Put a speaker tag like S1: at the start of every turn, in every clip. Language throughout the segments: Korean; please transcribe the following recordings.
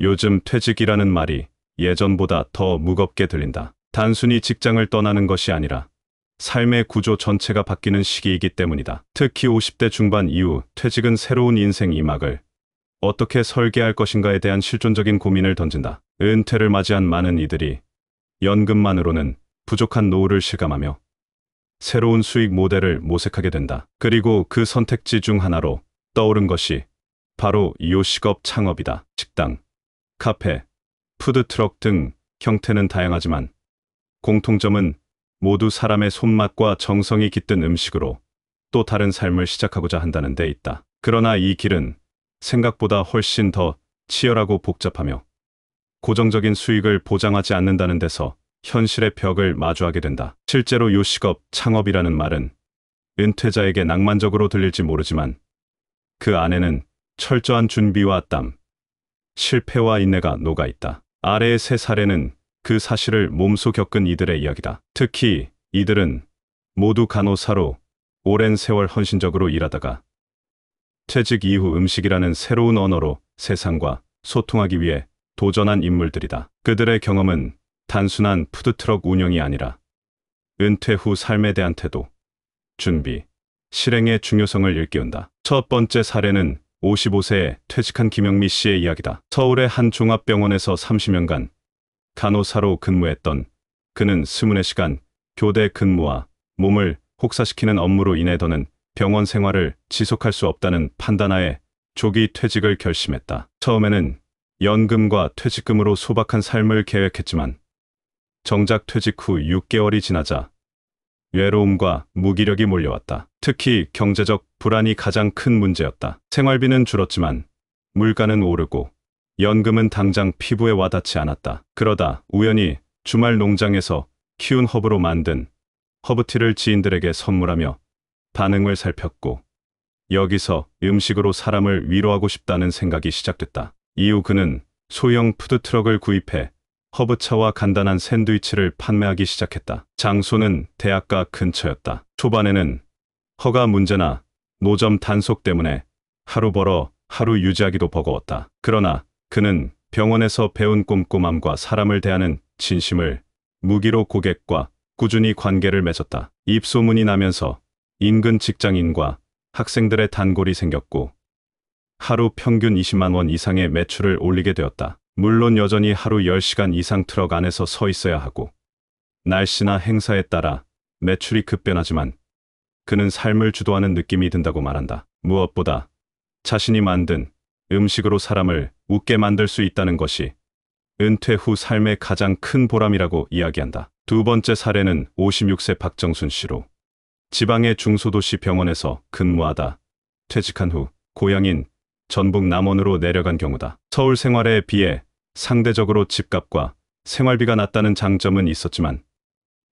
S1: 요즘 퇴직이라는 말이 예전보다 더 무겁게 들린다. 단순히 직장을 떠나는 것이 아니라 삶의 구조 전체가 바뀌는 시기이기 때문이다. 특히 50대 중반 이후 퇴직은 새로운 인생 2막을 어떻게 설계할 것인가에 대한 실존적인 고민을 던진다. 은퇴를 맞이한 많은 이들이 연금만으로는 부족한 노후를 실감하며 새로운 수익 모델을 모색하게 된다. 그리고 그 선택지 중 하나로 떠오른 것이 바로 요식업 창업이다. 식당, 카페, 푸드트럭 등 형태는 다양하지만 공통점은 모두 사람의 손맛과 정성이 깃든 음식으로 또 다른 삶을 시작하고자 한다는 데 있다. 그러나 이 길은 생각보다 훨씬 더 치열하고 복잡하며 고정적인 수익을 보장하지 않는다는 데서 현실의 벽을 마주하게 된다. 실제로 요식업 창업이라는 말은 은퇴자에게 낭만적으로 들릴지 모르지만 그 안에는 철저한 준비와 땀, 실패와 인내가 녹아있다. 아래의 세 사례는 그 사실을 몸소 겪은 이들의 이야기다. 특히 이들은 모두 간호사로 오랜 세월 헌신적으로 일하다가 퇴직 이후 음식이라는 새로운 언어로 세상과 소통하기 위해 도전한 인물들이다. 그들의 경험은 단순한 푸드트럭 운영이 아니라 은퇴 후 삶에 대한 태도, 준비, 실행의 중요성을 일깨운다. 첫 번째 사례는 55세에 퇴직한 김영미 씨의 이야기다. 서울의 한 종합병원에서 30년간 간호사로 근무했던 그는 24시간 교대 근무와 몸을 혹사시키는 업무로 인해 더는 병원 생활을 지속할 수 없다는 판단하에 조기 퇴직을 결심했다. 처음에는 연금과 퇴직금으로 소박한 삶을 계획했지만 정작 퇴직 후 6개월이 지나자 외로움과 무기력이 몰려왔다. 특히 경제적 불안이 가장 큰 문제였다. 생활비는 줄었지만 물가는 오르고 연금은 당장 피부에 와닿지 않았다. 그러다 우연히 주말 농장에서 키운 허브로 만든 허브티를 지인들에게 선물하며 반응을 살폈고 여기서 음식으로 사람을 위로하고 싶다는 생각이 시작됐다. 이후 그는 소형 푸드트럭을 구입해 허브차와 간단한 샌드위치를 판매하기 시작했다. 장소는 대학가 근처였다. 초반에는 허가 문제나 노점 단속 때문에 하루 벌어 하루 유지하기도 버거웠다. 그러나 그는 병원에서 배운 꼼꼼함과 사람을 대하는 진심을 무기로 고객과 꾸준히 관계를 맺었다. 입소문이 나면서 인근 직장인과 학생들의 단골이 생겼고 하루 평균 20만 원 이상의 매출을 올리게 되었다. 물론 여전히 하루 10시간 이상 트럭 안에서 서 있어야 하고 날씨나 행사에 따라 매출이 급변하지만 그는 삶을 주도하는 느낌이 든다고 말한다. 무엇보다 자신이 만든 음식으로 사람을 웃게 만들 수 있다는 것이 은퇴 후 삶의 가장 큰 보람이라고 이야기한다. 두 번째 사례는 56세 박정순 씨로 지방의 중소도시 병원에서 근무하다 퇴직한 후 고향인 전북 남원으로 내려간 경우다. 서울 생활에 비해 상대적으로 집값과 생활비가 낮다는 장점은 있었지만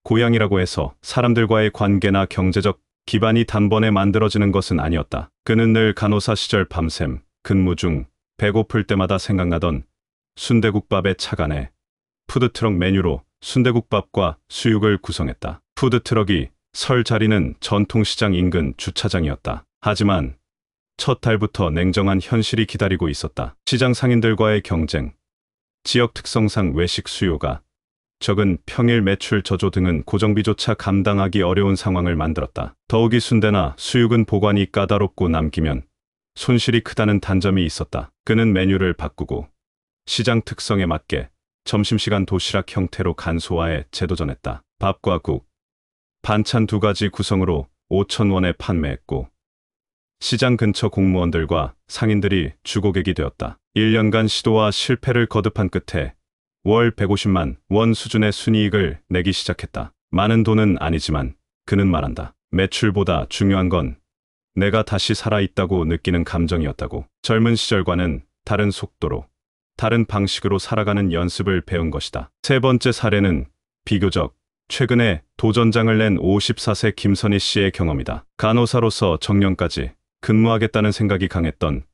S1: 고향이라고 해서 사람들과의 관계나 경제적 기반이 단번에 만들어지는 것은 아니었다. 그는 늘 간호사 시절 밤샘 근무 중 배고플 때마다 생각나던 순대국밥의 차간에 푸드트럭 메뉴로 순대국밥과 수육을 구성했다. 푸드트럭이 설 자리는 전통시장 인근 주차장이었다. 하지만 첫 달부터 냉정한 현실이 기다리고 있었다. 시장 상인들과의 경쟁, 지역 특성상 외식 수요가 적은 평일 매출 저조 등은 고정비조차 감당하기 어려운 상황을 만들었다. 더욱이 순대나 수육은 보관이 까다롭고 남기면 손실이 크다는 단점이 있었다. 그는 메뉴를 바꾸고 시장 특성에 맞게 점심시간 도시락 형태로 간소화해 재도전했다. 밥과 국, 반찬 2가지 구성으로 5,000원에 판매했고 시장 근처 공무원들과 상인들이 주고객이 되었다. 1년간 시도와 실패를 거듭한 끝에 월 150만 원 수준의 순이익을 내기 시작했다. 많은 돈은 아니지만 그는 말한다. 매출보다 중요한 건 내가 다시 살아있다고 느끼는 감정이었다고. 젊은 시절과는 다른 속도로, 다른 방식으로 살아가는 연습을 배운 것이다. 세 번째 사례는 비교적 최근에 도전장을 낸 54세 김선희 씨의 경험이다. 간호사로서 정년까지 근무하겠다는 생각이 강했던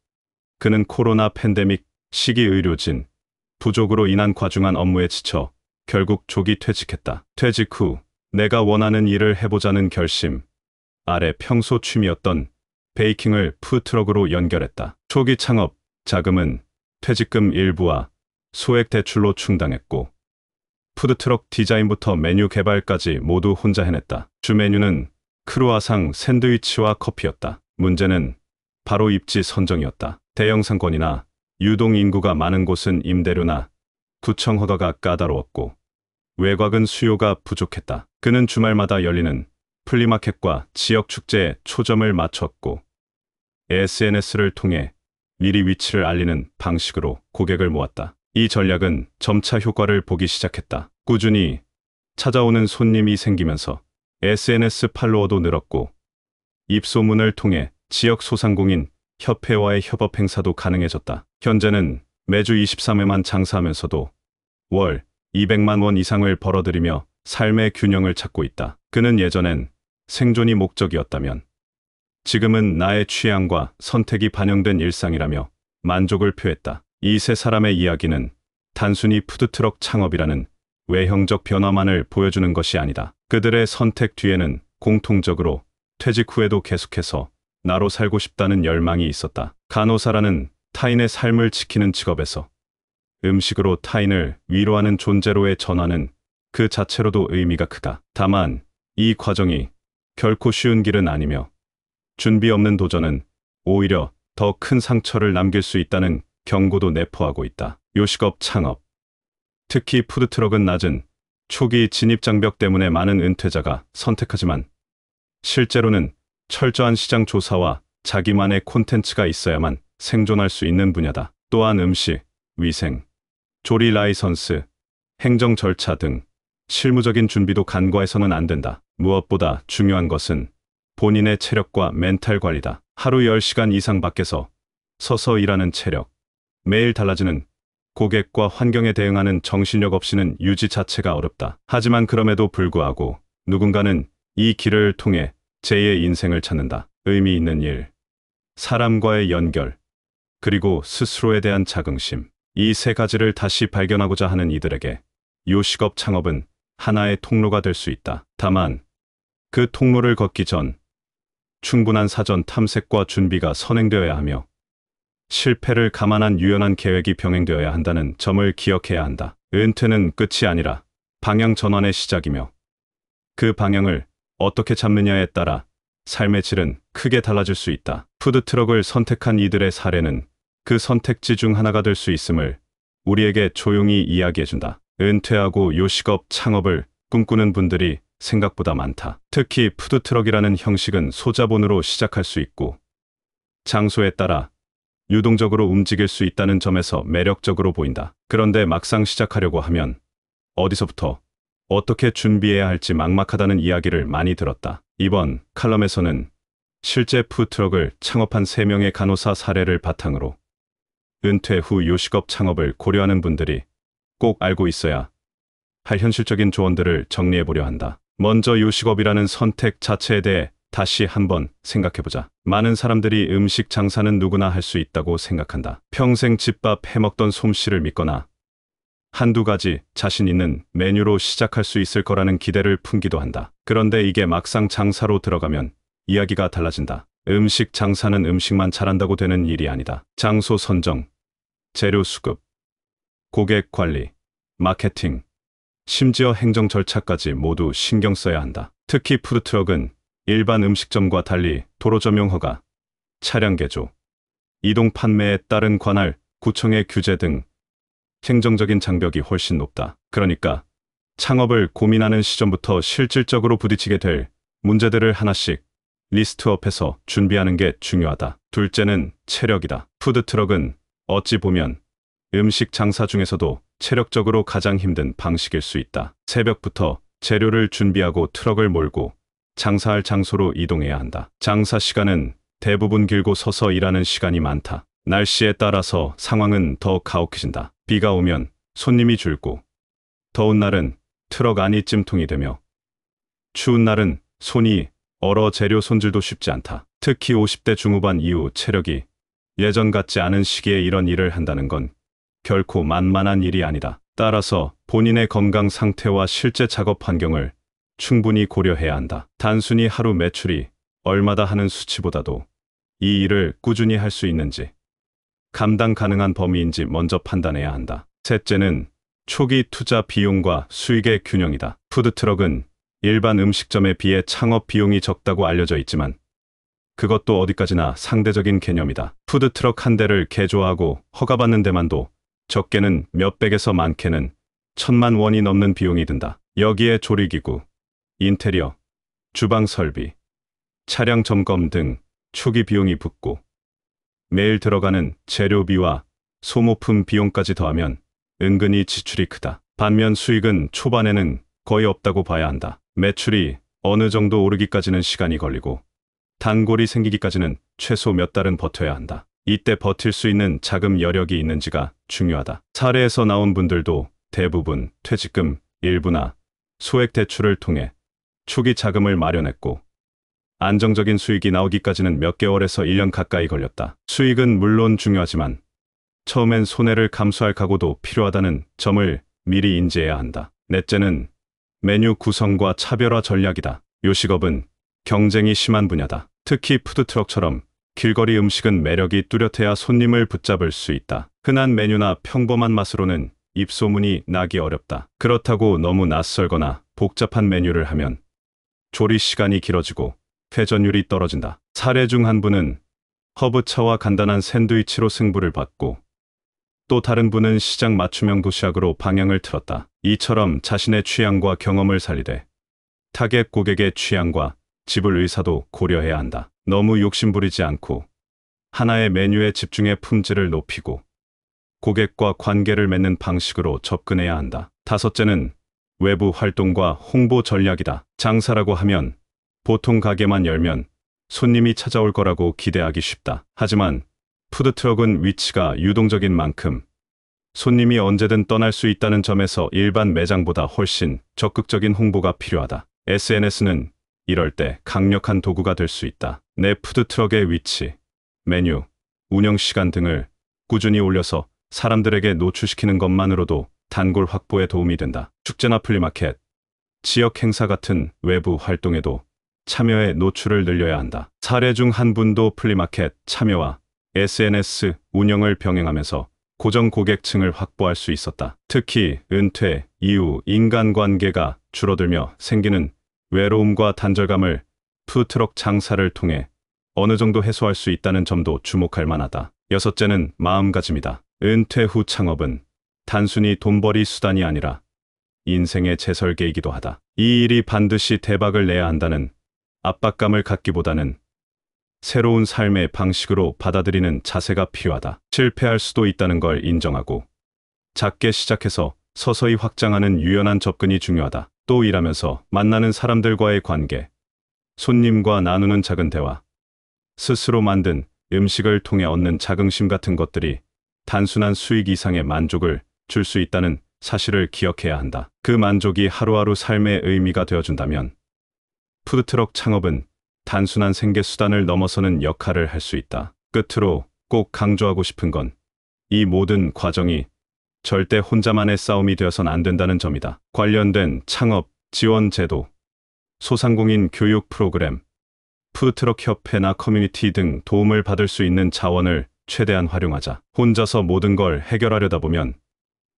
S1: 그는 코로나 팬데믹 시기 의료진 부족으로 인한 과중한 업무에 지쳐 결국 조기 퇴직했다. 퇴직 후 내가 원하는 일을 해보자는 결심 아래 평소 취미였던 베이킹을 푸드트럭으로 연결했다. 초기 창업 자금은 퇴직금 일부와 소액 대출로 충당했고 푸드트럭 디자인부터 메뉴 개발까지 모두 혼자 해냈다. 주 메뉴는 크루아상, 샌드위치와 커피였다. 문제는 바로 입지 선정이었다. 대형 상권이나 유동 인구가 많은 곳은 임대료나 구청 허가가 까다로웠고 외곽은 수요가 부족했다. 그는 주말마다 열리는 플리마켓과 지역 축제에 초점을 맞췄고 SNS를 통해 미리 위치를 알리는 방식으로 고객을 모았다. 이 전략은 점차 효과를 보기 시작했다. 꾸준히 찾아오는 손님이 생기면서 SNS 팔로워도 늘었고 입소문을 통해 지역 소상공인 협회와의 협업 행사도 가능해졌다. 현재는 매주 23회만 장사하면서도 월 200만 원 이상을 벌어들이며 삶의 균형을 찾고 있다. 그는 예전엔 생존이 목적이었다면 지금은 나의 취향과 선택이 반영된 일상이라며 만족을 표했다. 이 세 사람의 이야기는 단순히 푸드트럭 창업이라는 외형적 변화만을 보여주는 것이 아니다. 그들의 선택 뒤에는 공통적으로 퇴직 후에도 계속해서 나로 살고 싶다는 열망이 있었다. 간호사라는 타인의 삶을 지키는 직업에서 음식으로 타인을 위로하는 존재로의 전환은 그 자체로도 의미가 크다. 다만 이 과정이 결코 쉬운 길은 아니며 준비 없는 도전은 오히려 더 큰 상처를 남길 수 있다는 경고도 내포하고 있다. 요식업 창업. 특히 푸드트럭은 낮은 초기 진입 장벽 때문에 많은 은퇴자가 선택하지만 실제로는 철저한 시장 조사와 자기만의 콘텐츠가 있어야만 생존할 수 있는 분야다. 또한 음식, 위생, 조리 라이선스, 행정 절차 등 실무적인 준비도 간과해서는 안 된다. 무엇보다 중요한 것은 본인의 체력과 멘탈 관리다. 하루 10시간 이상 밖에서 서서 일하는 체력, 매일 달라지는 고객과 환경에 대응하는 정신력 없이는 유지 자체가 어렵다. 하지만 그럼에도 불구하고 누군가는 이 길을 통해 제2의 인생을 찾는다. 의미 있는 일, 사람과의 연결, 그리고 스스로에 대한 자긍심. 이 세 가지를 다시 발견하고자 하는 이들에게 요식업 창업은 하나의 통로가 될 수 있다. 다만 그 통로를 걷기 전 충분한 사전 탐색과 준비가 선행되어야 하며 실패를 감안한 유연한 계획이 병행되어야 한다는 점을 기억해야 한다. 은퇴는 끝이 아니라 방향 전환의 시작이며 그 방향을 어떻게 잡느냐에 따라 삶의 질은 크게 달라질 수 있다. 푸드트럭을 선택한 이들의 사례는 그 선택지 중 하나가 될 수 있음을 우리에게 조용히 이야기해준다. 은퇴하고 요식업 창업을 꿈꾸는 분들이 생각보다 많다. 특히 푸드트럭이라는 형식은 소자본으로 시작할 수 있고 장소에 따라 유동적으로 움직일 수 있다는 점에서 매력적으로 보인다. 그런데 막상 시작하려고 하면 어디서부터 어떻게 준비해야 할지 막막하다는 이야기를 많이 들었다. 이번 칼럼에서는 실제 푸드트럭을 창업한 3명의 간호사 사례를 바탕으로 은퇴 후 요식업 창업을 고려하는 분들이 꼭 알고 있어야 할 현실적인 조언들을 정리해보려 한다. 먼저 요식업이라는 선택 자체에 대해 다시 한번 생각해보자. 많은 사람들이 음식 장사는 누구나 할 수 있다고 생각한다. 평생 집밥 해먹던 솜씨를 믿거나 한두 가지 자신 있는 메뉴로 시작할 수 있을 거라는 기대를 품기도 한다. 그런데 이게 막상 장사로 들어가면 이야기가 달라진다. 음식 장사는 음식만 잘한다고 되는 일이 아니다. 장소 선정, 재료 수급, 고객 관리, 마케팅, 심지어 행정 절차까지 모두 신경 써야 한다. 특히 푸드트럭은 일반 음식점과 달리 도로 점용 허가, 차량 개조, 이동 판매에 따른 관할, 구청의 규제 등 행정적인 장벽이 훨씬 높다. 그러니까 창업을 고민하는 시점부터 실질적으로 부딪히게 될 문제들을 하나씩 리스트업해서 준비하는 게 중요하다. 둘째는 체력이다. 푸드트럭은 어찌 보면 음식 장사 중에서도 체력적으로 가장 힘든 방식일 수 있다. 새벽부터 재료를 준비하고 트럭을 몰고 장사할 장소로 이동해야 한다. 장사 시간은 대부분 길고 서서 일하는 시간이 많다. 날씨에 따라서 상황은 더 가혹해진다. 비가 오면 손님이 줄고, 더운 날은 트럭 안이 찜통이 되며, 추운 날은 손이 얼어 재료 손질도 쉽지 않다. 특히 50대 중후반 이후 체력이 예전 같지 않은 시기에 이런 일을 한다는 건 결코 만만한 일이 아니다. 따라서 본인의 건강 상태와 실제 작업 환경을 충분히 고려해야 한다. 단순히 하루 매출이 얼마다 하는 수치보다도 이 일을 꾸준히 할 수 있는지, 감당 가능한 범위인지 먼저 판단해야 한다. 셋째는 초기 투자 비용과 수익의 균형이다. 푸드트럭은 일반 음식점에 비해 창업 비용이 적다고 알려져 있지만 그것도 어디까지나 상대적인 개념이다. 푸드트럭 한 대를 개조하고 허가받는 데만도 적게는 몇백에서 많게는 1,000만 원이 넘는 비용이 든다. 여기에 조리기구, 인테리어, 주방 설비, 차량 점검 등 초기 비용이 붙고 매일 들어가는 재료비와 소모품 비용까지 더하면 은근히 지출이 크다. 반면 수익은 초반에는 거의 없다고 봐야 한다. 매출이 어느 정도 오르기까지는 시간이 걸리고 단골이 생기기까지는 최소 몇 달은 버텨야 한다. 이때 버틸 수 있는 자금 여력이 있는지가 중요하다. 사례에서 나온 분들도 대부분 퇴직금 일부나 소액 대출을 통해 초기 자금을 마련했고 안정적인 수익이 나오기까지는 몇 개월에서 1년 가까이 걸렸다. 수익은 물론 중요하지만 처음엔 손해를 감수할 각오도 필요하다는 점을 미리 인지해야 한다. 넷째는 메뉴 구성과 차별화 전략이다. 요식업은 경쟁이 심한 분야다. 특히 푸드트럭처럼 길거리 음식은 매력이 뚜렷해야 손님을 붙잡을 수 있다. 흔한 메뉴나 평범한 맛으로는 입소문이 나기 어렵다. 그렇다고 너무 낯설거나 복잡한 메뉴를 하면 조리 시간이 길어지고 회전율이 떨어진다. 사례 중 한 분은 허브차와 간단한 샌드위치로 승부를 받고 또 다른 분은 시장 맞춤형 도시락으로 방향을 틀었다. 이처럼 자신의 취향과 경험을 살리되 타겟 고객의 취향과 지불 의사도 고려해야 한다. 너무 욕심부리지 않고 하나의 메뉴에 집중해 품질을 높이고 고객과 관계를 맺는 방식으로 접근해야 한다. 다섯째는 외부 활동과 홍보 전략이다. 장사라고 하면 보통 가게만 열면 손님이 찾아올 거라고 기대하기 쉽다. 하지만 푸드트럭은 위치가 유동적인 만큼 손님이 언제든 떠날 수 있다는 점에서 일반 매장보다 훨씬 적극적인 홍보가 필요하다. SNS는 이럴 때 강력한 도구가 될 수 있다. 내 푸드트럭의 위치, 메뉴, 운영 시간 등을 꾸준히 올려서 사람들에게 노출시키는 것만으로도 단골 확보에 도움이 된다. 축제나 플리마켓, 지역 행사 같은 외부 활동에도 참여해 노출을 늘려야 한다. 사례 중 한 분도 플리마켓 참여와 SNS 운영을 병행하면서 고정 고객층을 확보할 수 있었다. 특히 은퇴 이후 인간관계가 줄어들며 생기는 외로움과 단절감을 푸드트럭 장사를 통해 어느 정도 해소할 수 있다는 점도 주목할 만하다. 여섯째는 마음가짐이다. 은퇴 후 창업은 단순히 돈벌이 수단이 아니라 인생의 재설계이기도 하다. 이 일이 반드시 대박을 내야 한다는 압박감을 갖기보다는 새로운 삶의 방식으로 받아들이는 자세가 필요하다. 실패할 수도 있다는 걸 인정하고 작게 시작해서 서서히 확장하는 유연한 접근이 중요하다. 또 일하면서 만나는 사람들과의 관계, 손님과 나누는 작은 대화, 스스로 만든 음식을 통해 얻는 자긍심 같은 것들이 단순한 수익 이상의 만족을 줄 수 있다는 사실을 기억해야 한다. 그 만족이 하루하루 삶의 의미가 되어준다면 푸드트럭 창업은 단순한 생계수단을 넘어서는 역할을 할 수 있다. 끝으로 꼭 강조하고 싶은 건 이 모든 과정이 절대 혼자만의 싸움이 되어선 안 된다는 점이다. 관련된 창업 지원 제도, 소상공인 교육 프로그램, 푸드트럭 협회나 커뮤니티 등 도움을 받을 수 있는 자원을 최대한 활용하자. 혼자서 모든 걸 해결하려다 보면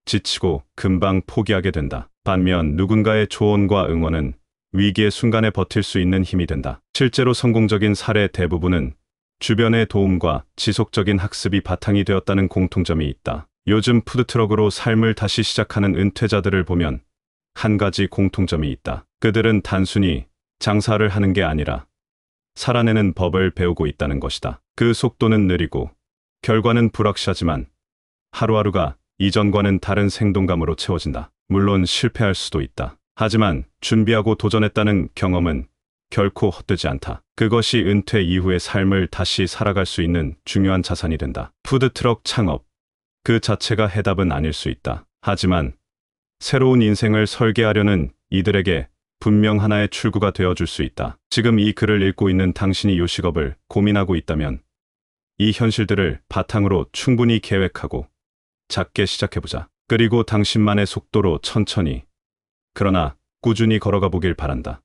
S1: 지치고 금방 포기하게 된다. 반면 누군가의 조언과 응원은 위기의 순간에 버틸 수 있는 힘이 된다. 실제로 성공적인 사례 대부분은 주변의 도움과 지속적인 학습이 바탕이 되었다는 공통점이 있다. 요즘 푸드트럭으로 삶을 다시 시작하는 은퇴자들을 보면 한 가지 공통점이 있다. 그들은 단순히 장사를 하는 게 아니라 살아내는 법을 배우고 있다는 것이다. 그 속도는 느리고 결과는 불확실하지만 하루하루가 이전과는 다른 생동감으로 채워진다. 물론 실패할 수도 있다. 하지만 준비하고 도전했다는 경험은 결코 헛되지 않다. 그것이 은퇴 이후의 삶을 다시 살아갈 수 있는 중요한 자산이 된다. 푸드트럭 창업, 그 자체가 해답은 아닐 수 있다. 하지만 새로운 인생을 설계하려는 이들에게 분명 하나의 출구가 되어줄 수 있다. 지금 이 글을 읽고 있는 당신이 요식업을 고민하고 있다면 이 현실들을 바탕으로 충분히 계획하고 작게 시작해보자. 그리고 당신만의 속도로 천천히 그러나 꾸준히 걸어가 보길 바란다.